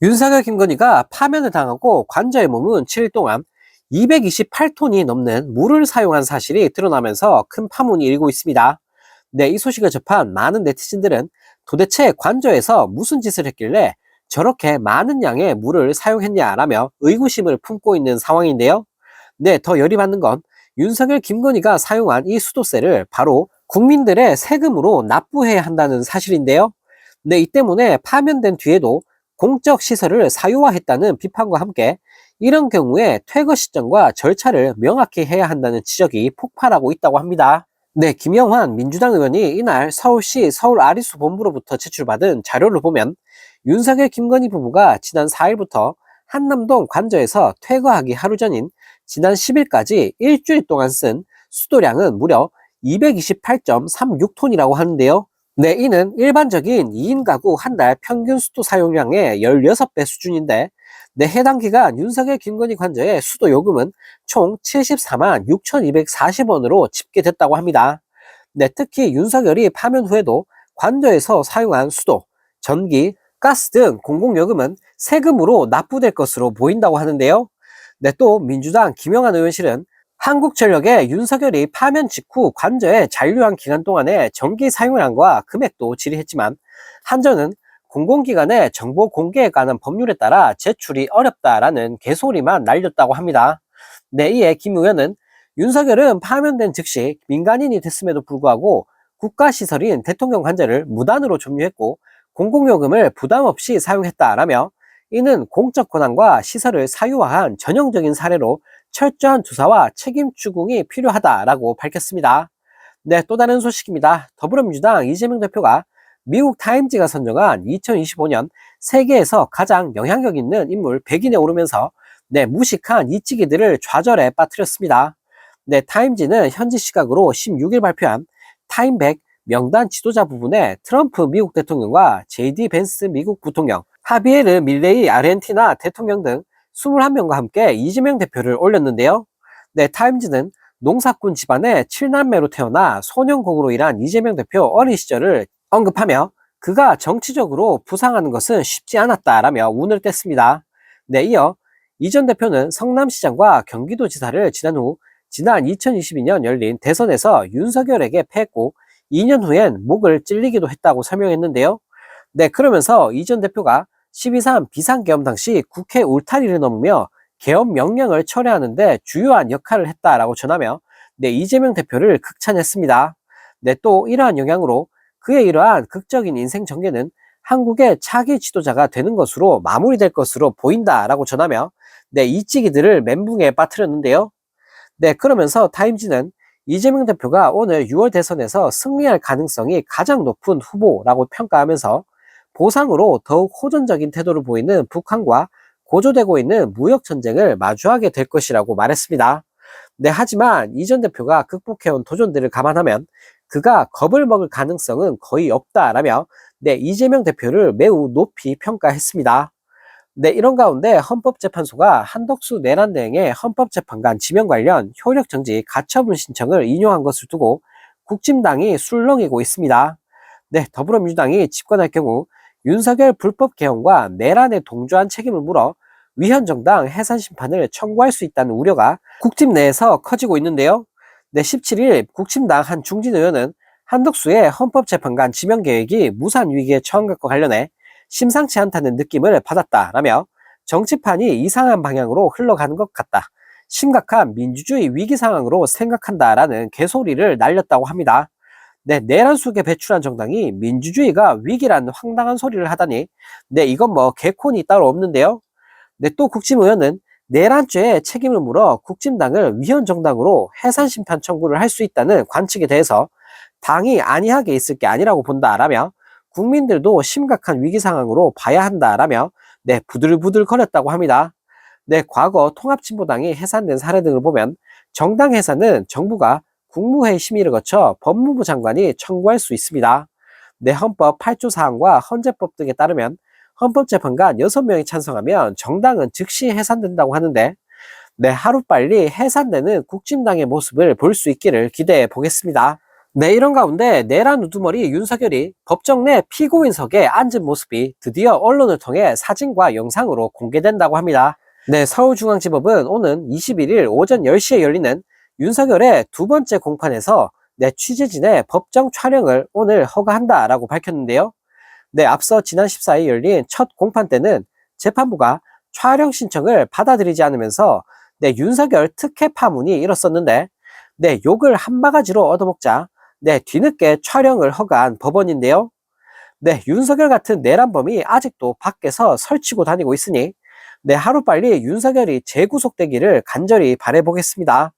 윤석열 김건희가 파면을 당하고 관저에 머문 7일 동안 228톤이 넘는 물을 사용한 사실이 드러나면서 큰 파문이 일고 있습니다. 네, 이 소식을 접한 많은 네티즌들은 도대체 관저에서 무슨 짓을 했길래 저렇게 많은 양의 물을 사용했냐라며 의구심을 품고 있는 상황인데요. 네, 더 열이 받는 건 윤석열 김건희가 사용한 이 수도세를 바로 국민들의 세금으로 납부해야 한다는 사실인데요. 네, 이 때문에 파면된 뒤에도 공적 시설을 사유화했다는 비판과 함께 이런 경우에 퇴거 시점과 절차를 명확히 해야 한다는 지적이 폭발하고 있다고 합니다. 네, 김영환 민주당 의원이 이날 서울시 서울아리수 본부로부터 제출받은 자료를 보면 윤석열 김건희 부부가 지난 4일부터 한남동 관저에서 퇴거하기 하루 전인 지난 10일까지 일주일 동안 쓴 수도량은 무려 228.36톤이라고 하는데요. 네, 이는 일반적인 2인 가구 한 달 평균 수도 사용량의 16배 수준인데, 네, 해당 기간 윤석열 김건희 관저의 수도 요금은 총 74만 6,240원으로 집계됐다고 합니다. 네, 특히 윤석열이 파면 후에도 관저에서 사용한 수도, 전기, 가스 등 공공요금은 세금으로 납부될 것으로 보인다고 하는데요. 네, 또 민주당 김영환 의원실은 한국전력의 윤석열이 파면 직후 관저에 잔류한 기간 동안의 전기 사용량과 금액도 질의했지만 한전은 공공기관의 정보 공개에 관한 법률에 따라 제출이 어렵다라는 개소리만 날렸다고 합니다. 네, 이에 김 의원은 윤석열은 파면된 즉시 민간인이 됐음에도 불구하고 국가시설인 대통령 관저를 무단으로 점유했고 공공요금을 부담 없이 사용했다라며 이는 공적 권한과 시설을 사유화한 전형적인 사례로 철저한 조사와 책임 추궁이 필요하다라고 밝혔습니다. 네, 또 다른 소식입니다. 더불어민주당 이재명 대표가 미국 타임지가 선정한 2025년 세계에서 가장 영향력 있는 인물 100인에 오르면서 네, 무식한 이찌기들을 좌절에 빠뜨렸습니다. 네, 타임지는 현지 시각으로 16일 발표한 타임 100 명단 지도자 부분에 트럼프 미국 대통령과 JD 벤스 미국 부통령, 하비에르 밀레이 아르헨티나 대통령 등 21명과 함께 이재명 대표를 올렸는데요. 네, 타임지는 농사꾼 집안의 7남매로 태어나 소년공으로 일한 이재명 대표 어린 시절을 언급하며 그가 정치적으로 부상하는 것은 쉽지 않았다라며 운을 뗐습니다. 네, 이어 이 전 대표는 성남시장과 경기도지사를 지난 후 지난 2022년 열린 대선에서 윤석열에게 패했고 2년 후엔 목을 찔리기도 했다고 설명했는데요. 네, 그러면서 이 전 대표가 12.3 비상계엄 당시 국회 울타리를 넘으며 계엄 명령을 철회하는데 주요한 역할을 했다라고 전하며 네, 이재명 대표를 극찬했습니다. 네, 또 이러한 영향으로 그의 이러한 극적인 인생 전개는 한국의 차기 지도자가 되는 것으로 마무리될 것으로 보인다라고 전하며 네, 이찌기들을 멘붕에 빠뜨렸는데요. 네, 그러면서 타임지는 이재명 대표가 오늘 6월 대선에서 승리할 가능성이 가장 높은 후보라고 평가하면서 보상으로 더욱 호전적인 태도를 보이는 북한과 고조되고 있는 무역 전쟁을 마주하게 될 것이라고 말했습니다. 네, 하지만 이 전 대표가 극복해온 도전들을 감안하면 그가 겁을 먹을 가능성은 거의 없다라며 네, 이재명 대표를 매우 높이 평가했습니다. 네, 이런 가운데 헌법재판소가 한덕수 내란 대행의 헌법재판관 지명 관련 효력 정지 가처분 신청을 인용한 것을 두고 국진당이 술렁이고 있습니다. 네, 더불어민주당이 집권할 경우 윤석열 불법 개헌과 내란에 동조한 책임을 물어 위헌정당 해산 심판을 청구할 수 있다는 우려가 국집 내에서 커지고 있는데요. 네, 17일 국힘당 한 중진 의원은 한덕수의 헌법재판관 지명 계획이 무산 위기에 처한 것과 관련해 심상치 않다는 느낌을 받았다라며 정치판이 이상한 방향으로 흘러가는 것 같다. 심각한 민주주의 위기 상황으로 생각한다라는 개소리를 날렸다고 합니다. 네, 내란 속에 배출한 정당이 민주주의가 위기라는 황당한 소리를 하다니, 네, 이건 뭐 개콘이 따로 없는데요. 네, 또 국힘 의원은 내란죄에 책임을 물어 국진당을 위헌정당으로 해산심판 청구를 할 수 있다는 관측에 대해서 당이 안이하게 있을 게 아니라고 본다라며 국민들도 심각한 위기 상황으로 봐야 한다라며 네, 부들부들 거렸다고 합니다. 네, 과거 통합진보당이 해산된 사례 등을 보면 정당 해산은 정부가 국무회의 심의를 거쳐 법무부 장관이 청구할 수 있습니다. 네, 헌법 8조 사항과 헌재법 등에 따르면 헌법재판관 6명이 찬성하면 정당은 즉시 해산된다고 하는데 네, 하루빨리 해산되는 국진당의 모습을 볼 수 있기를 기대해 보겠습니다. 네, 이런 가운데 내란 우두머리 윤석열이 법정 내 피고인석에 앉은 모습이 드디어 언론을 통해 사진과 영상으로 공개된다고 합니다. 네, 서울중앙지법은 오는 21일 오전 10시에 열리는 윤석열의 두 번째 공판에서 내 취재진의 법정 촬영을 오늘 허가한다라고 밝혔는데요. 네, 앞서 지난 14일 열린 첫 공판 때는 재판부가 촬영 신청을 받아들이지 않으면서 네, 윤석열 특혜 파문이 일었었는데 네, 욕을 한 바가지로 얻어먹자 네, 뒤늦게 촬영을 허가한 법원인데요. 네, 윤석열 같은 내란범이 아직도 밖에서 설치고 다니고 있으니 네, 하루빨리 윤석열이 재구속되기를 간절히 바라보겠습니다.